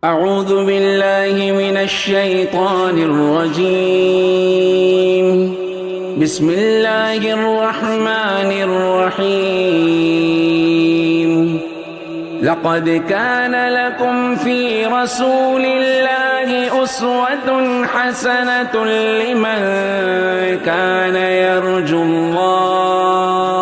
اعوذ باللہ من الشیطان الرجیم بسم اللہ الرحمن الرحیم لقد كان لكم في رسول الله أسوة حسنة لمن كان يرجو الله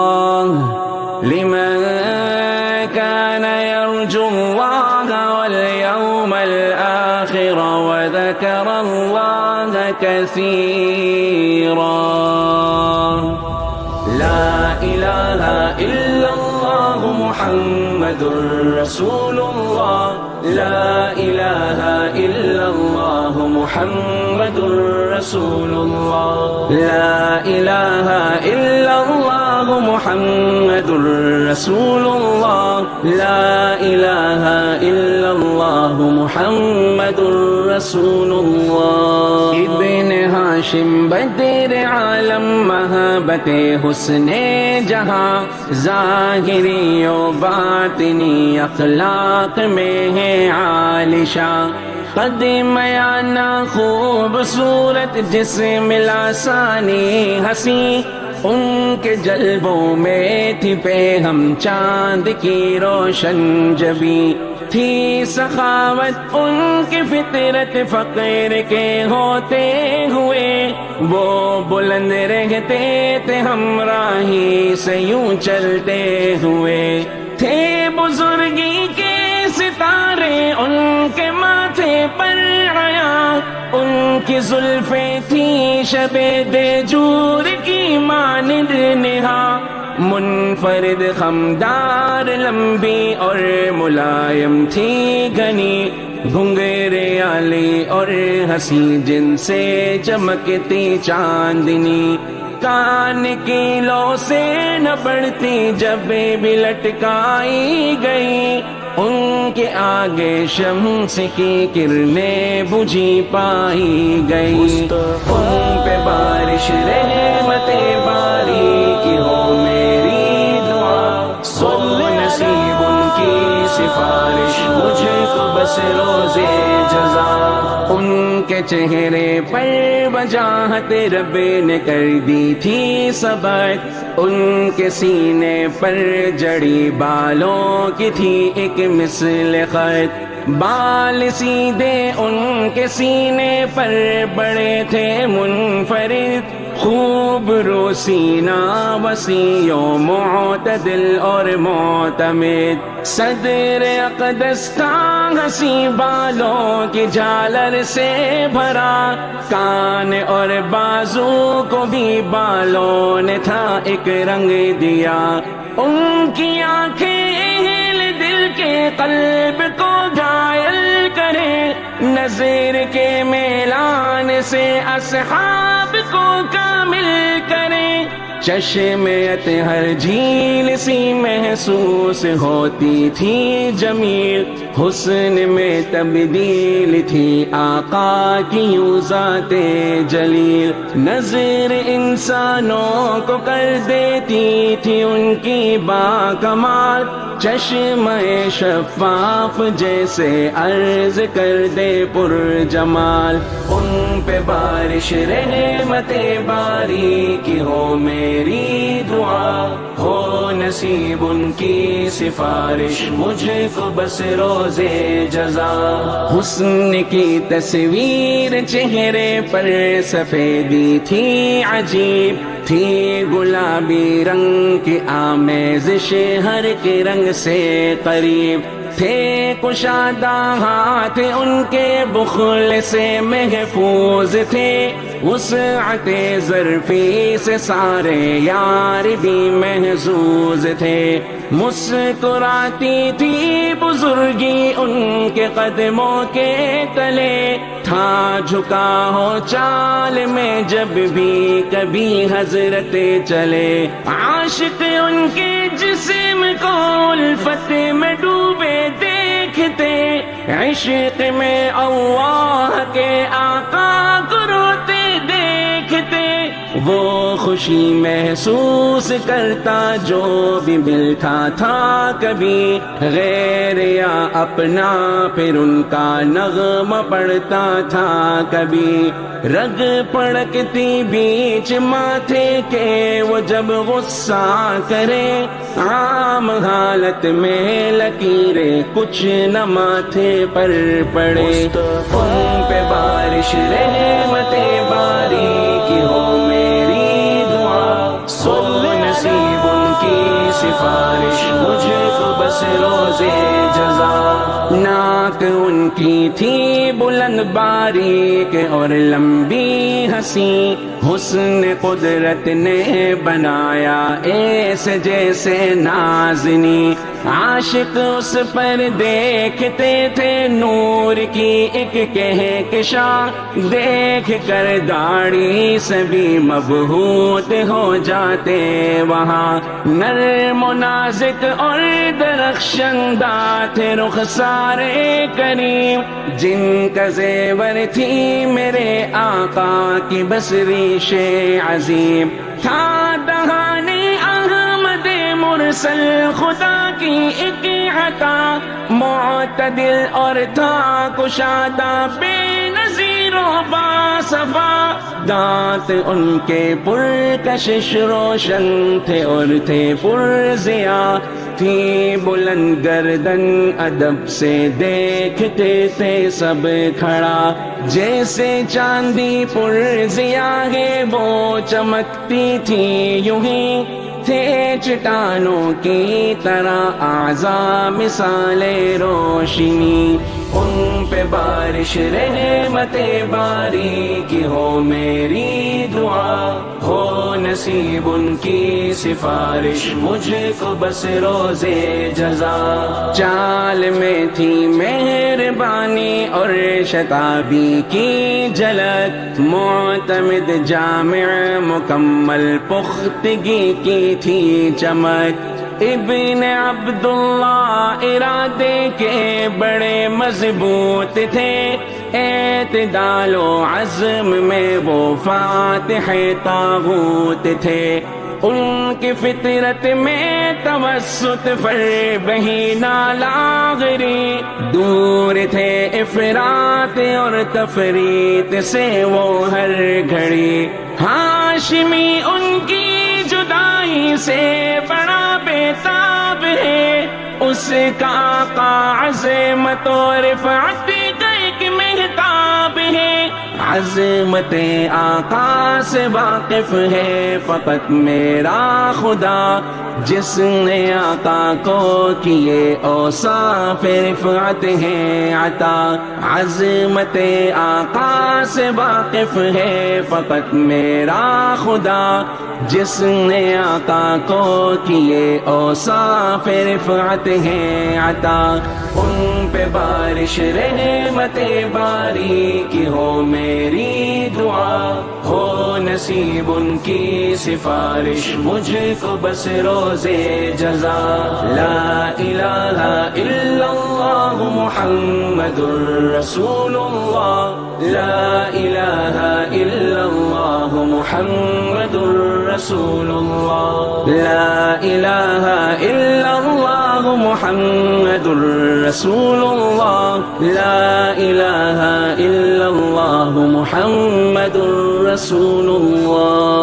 واليوم الآخر وذكر الله كثيرا لا إله إلا الله محمد رسول الله لا إله إلا الله محمد رسول الله لا إله إلا الله محمد رسول الله لا إله إلا الله محمد رسول الله ابن ہاشم بدر عالم محبت حسن جہاں ظاہری و باطنی اخلاق میں ہے عالیشاں قد میانہ خوبصورت جسم لاسانی حسین ان کے جلبوں میں تھی پہ ہم چاند کی روشن جبی تھی سخاوت ان کی فطرت فقیر کے ہوتے ہوئے وہ بلند رہتے تھے ہمراہی سے یوں چلتے ہوئے تھے بزرگی کے ستارے ان کے ماتھے پر آیا ان کی زلفیں تھی شب دیجور کی مانند نہا منفرد خمدار لمبی اور ملائم تھی گھنی گھنگرے علی اور ہنسی جن سے چمکتی چاندنی کان کی لو سے نہ پڑتی جب بھی لٹکائی گئی ان کے آگے شمس کی کرنیں بجھی پائی گئی ان پہ بارش رحمت باری کی ہو میری دعا سو نصیب ان کی سفارش مجھ کو بس روزے جزا ان کے چہرے پر وجاہت رب نے کر دی تھی سبق ان کے سینے پر جڑی بالوں کی تھی ایک مثل خط بال سیدھے ان کے سینے پر بڑے تھے منفرد خوب روسینہ وسیع و معتدل اور معتمد صدر اقدس تھا ہنسی بالوں کی جالر سے بھرا کان اور بازو کو بھی بالوں نے تھا ایک رنگ دیا ان کی آنکھیں اہل دل کے قلب کو گھائل کرے نظر کے میلان سے اصحاب کو کامل کرے چشمت ہر جھیل سی محسوس ہوتی تھی جمیل حسن میں تبدیل تھی آقا کی یوں ذات جلیل نظر انسانوں کو کر دیتی تھی ان کی باکمال چشمہ شفاف جیسے عرض کر دے پر جمال ان پہ بارش رحمت باری کی ہو میری دعا ہو نصیب ان کی سفارش مجھ کو بس روزے جزا حسن کی تصویر چہرے پر سفیدی تھی عجیب تھی گلابی رنگ کی آمیزش ہر کے رنگ سے قریب تھے کشادہ ہاتھ ان کے بخل سے محفوظ تھے وسعت ظرفی سے سارے یار بھی محظوظ تھے مسکراتی تھی بزرگی ان کے قدموں کے تلے تھا جھکا ہو چال میں جب بھی کبھی حضرت چلے عاشق ان کے جسم کو الفت میں ڈوبے دیکھتے عشق میں اللہ کے آقا کو روتے دیکھتے وہ خوشی محسوس کرتا جو بھی ملتا تھا کبھی، غیر یا اپنا پھر ان کا نغمہ پڑتا تھا کبھی، رگ پڑکتی بیچ ماتھے کے وہ جب غصہ کرے، عام حالت میں لکیریں کچھ نہ ماتھے پر پڑے، ان پہ بارش رحمت باری کی ہو میری دعا، سو نصیب ان کی سفارش مجھ کو بس روزے جزا، ناک ان کی تھی بلند باریک اور لمبی ہنسی، حسن قدرت نے بنایا ایسے جیسے نازنی، عاشق اس پر دیکھتے تھے نور کی ایک کہکشاں، دیکھ کر داڑھی سے بھی مبہوت ہو جاتے وہاں، نرم و نازک اور درخشندہ تھے رخسار کریم، جن کا زیور تھی میرے آقا کی بس ریش عظیم، تھا دہان احمد مرسل خدا کی ایک عطا، معتدل اور تھا کشادہ بے نظیر و باصفا، دانت ان کے پرکشش روشن تھے اور تھے پرضیاء، تھی بلند گردن ادب سے دیکھتے تھے سب کھڑا، جیسے چاندی پرضیاء ہے وہ چمکتی تھی یوں ہی، تھے چٹانوں کی طرح اعضاء مثال روشنی، ان پہ بارش رحمت باری کی ہو میری دعا، ہو نصیب ان کی سفارش مجھ کو بس روزے جزا، چال میں تھی مہربانی اور شتابی کی جھلک، معتمد جامع مکمل پختگی کی تھی چمک، ابن عبداللہ ارادے کے بڑے مضبوط تھے، اعتدال و عزم میں وہ فاتح طاغوت تھے، ان کی فطرت میں توسط فرب ہی نالاغری، دور تھے افراط اور تفریط سے وہ ہر گھڑی، ہاشمی ان کی جدائی سے بڑا بیتاب ہے، اس کا آقا عظمت و رفعت کا ایک مہتاب ہے، عظمت آقا سے واقف ہے فقط میرا خدا، جس نے آقا کو کیے اوصاف رفعت ہیں عطا، عظمت آقا سے واقف ہے فقط میرا خدا، جس نے آقا کو کیے اوصاف رفعت ہیں عطا، ان پہ بارش رحمت باری کی ہو میری دعا، ہو نصیب ان کی سفارش مجھ کو بس روزے جزا، لا الہ الا اللہ محمد رسول اللہ، لا الہ الا اللہ محمد رسول اللہ، لا الہ الا اللہ محمد رسول اللہ، لا الہ الا اللہ محمد رسول اللہ۔